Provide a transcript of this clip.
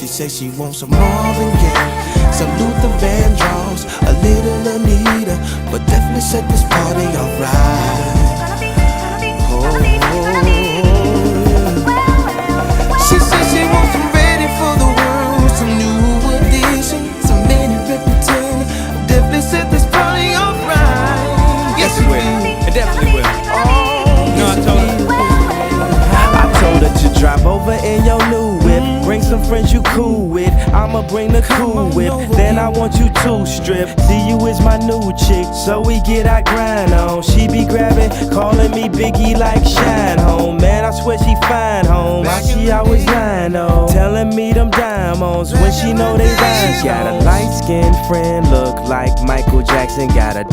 She says she wants some Marvin Gaye, some Luther Vandross, a little Anita, but definitely set this party off right. She says she wants some ready for the world, some new additions, some many repetition, definitely set this party off right. Yes, it will. It definitely will. No, I told her to drive over in your new whip. Bring some friends you cool with. I'ma bring the cool whip. Then I want you to strip. See you is my new chick, so we get our grind on. She be grabbing, calling me Biggie like Shine Home. Man, I swear she fine home. Why she always lying on? Telling me them diamonds when she know they rhymes. Got a light-skinned friend, look like Michael Jackson. Got a